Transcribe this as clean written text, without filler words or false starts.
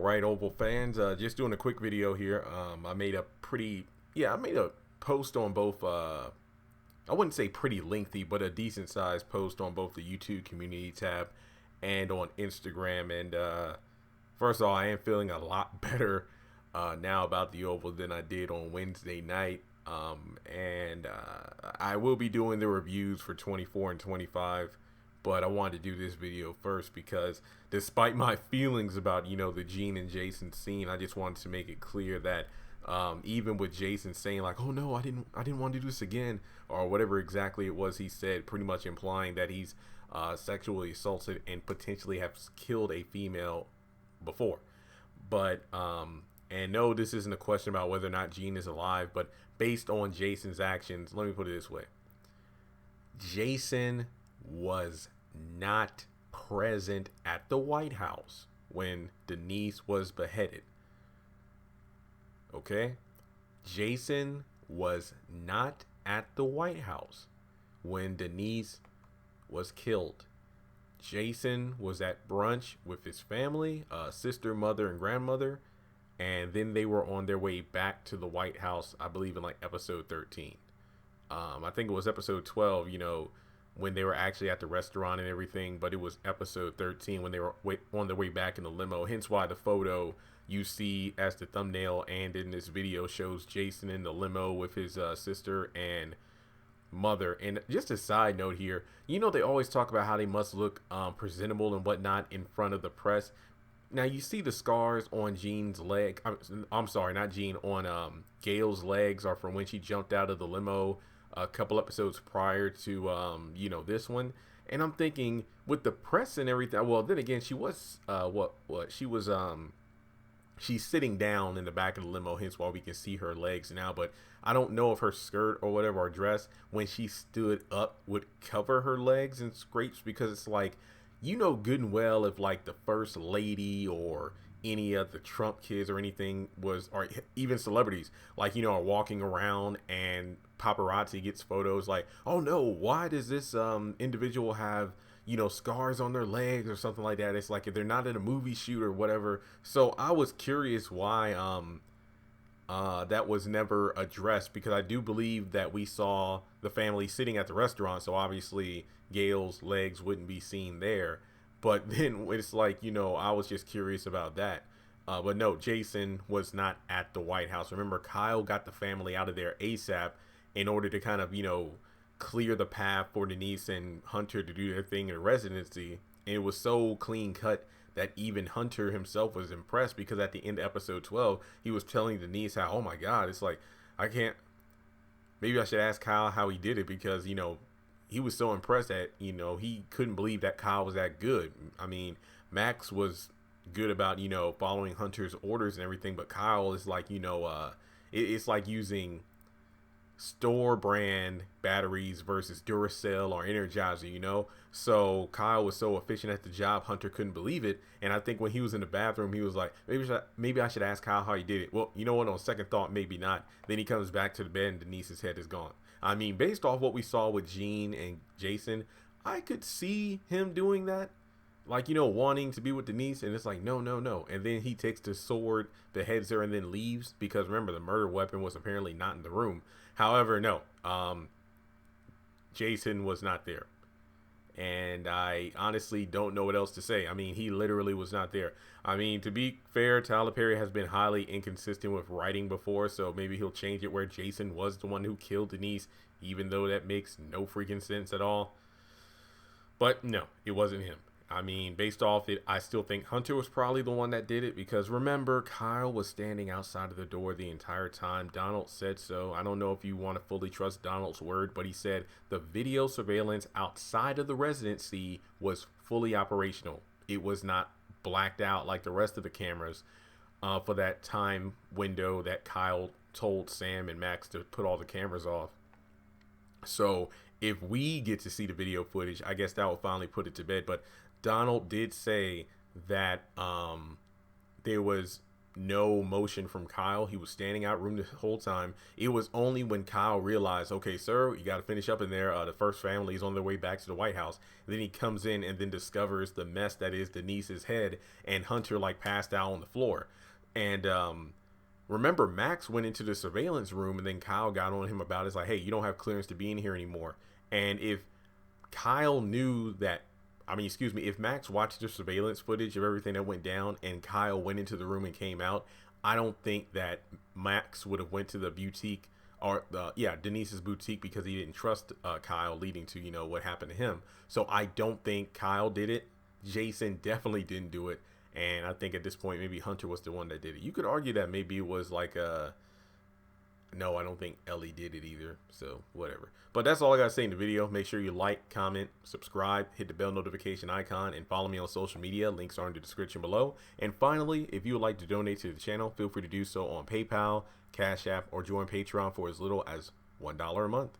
right, Oval fans, just doing a quick video here. I made a post on both, I wouldn't say pretty lengthy, but a decent sized post on both the YouTube community tab and on Instagram. And first of all, I am feeling a lot better now about the Oval than I did on Wednesday night. I will be doing the reviews for 24 and 25. But I wanted to do this video first because despite my feelings about, the Gene and Jason scene, I just wanted to make it clear that even with Jason saying like, oh no, I didn't want to do this again, or whatever exactly it was he said, pretty much implying that he's sexually assaulted and potentially has killed a female before. But and no, this isn't a question about whether or not Gene is alive, but based on Jason's actions, let me put it this way. Jason was not present at the White House when Denise was beheaded. Okay? Jason was not at the White House when Denise was killed. Jason was at brunch with his family, sister, mother, and grandmother, and then they were on their way back to the White House, I believe in like episode 13. I think it was episode 12, when they were actually at the restaurant and everything, but it was episode 13 when they were on their way back in the limo. Hence why the photo you see as the thumbnail and in this video shows Jason in the limo with his sister and mother. And just a side note here, they always talk about how they must look presentable and whatnot in front of the press. Now you see the scars on Gene's leg. I'm sorry, not Gene, on Gail's legs are from when she jumped out of the limo a couple episodes prior to this one. And I'm thinking with the press and everything, well, then again, she was she's sitting down in the back of the limo, hence why we can see her legs now. But I don't know if her skirt or whatever, or dress, when she stood up would cover her legs and scrapes, because it's like, good and well if like the first lady or any of the Trump kids or anything was, or even celebrities, like, are walking around and paparazzi gets photos like, oh no, why does this individual have, scars on their legs or something like that. It's like if they're not in a movie shoot or whatever. So I was curious why that was never addressed, because I do believe that we saw the family sitting at the restaurant, so obviously Gail's legs wouldn't be seen there. But then it's like, I was just curious about that. But no, Jason was not at the White House. Remember, Kyle got the family out of there ASAP in order to kind of, clear the path for Denise and Hunter to do their thing in residency. And it was so clean cut that even Hunter himself was impressed, because at the end of episode 12, he was telling Denise how, oh my God, it's like, maybe I should ask Kyle how he did it, because, he was so impressed that, he couldn't believe that Kyle was that good. I mean, Max was good about, following Hunter's orders and everything, but Kyle is like, it's like using store brand batteries versus Duracell or Energizer, so Kyle was so efficient at the job, Hunter couldn't believe it. And I think when he was in the bathroom, he was like, maybe I should ask Kyle how he did it. Well, you know what, on second thought, maybe not. Then he comes back to the bed and Denise's head is gone. I mean, based off what we saw with Gene and Jason, I could see him doing that, like, wanting to be with Denise, and it's like, no, and then he takes the sword, beheads her, and then leaves, because remember, the murder weapon was apparently not in the room. However, no, Jason was not there, and I honestly don't know what else to say. I mean, he literally was not there. I mean, to be fair, Tyler Perry has been highly inconsistent with writing before, so maybe he'll change it where Jason was the one who killed Denise, even though that makes no freaking sense at all. But no, it wasn't him. I mean, based off it, I still think Hunter was probably the one that did it, because remember, Kyle was standing outside of the door the entire time. Donald said so. I don't know if you want to fully trust Donald's word, but he said the video surveillance outside of the residency was fully operational. It was not blacked out like the rest of the cameras for that time window that Kyle told Sam and Max to put all the cameras off. So if we get to see the video footage, I guess that will finally put it to bed. But Donald did say that there was no motion from Kyle. He was standing out room the whole time. It was only when Kyle realized, okay, sir, you got to finish up in there. The first family is on their way back to the White House. And then he comes in and then discovers the mess that is Denise's head, and Hunter like passed out on the floor. And remember, Max went into the surveillance room, and then Kyle got on him about it. It's like, hey, you don't have clearance to be in here anymore. And if Kyle knew that, if Max watched the surveillance footage of everything that went down and Kyle went into the room and came out, I don't think that Max would have went to the boutique or Denise's boutique, because he didn't trust Kyle, leading to, what happened to him. So I don't think Kyle did it. Jason definitely didn't do it. And I think at this point, maybe Hunter was the one that did it. You could argue that maybe it was like no, I don't think Ellie did it either. So whatever. But that's all I got to say in the video. Make sure you like, comment, subscribe, hit the bell notification icon, and follow me on social media. Links are in the description below. And finally, if you would like to donate to the channel, feel free to do so on PayPal, Cash App, or join Patreon for as little as $1 a month.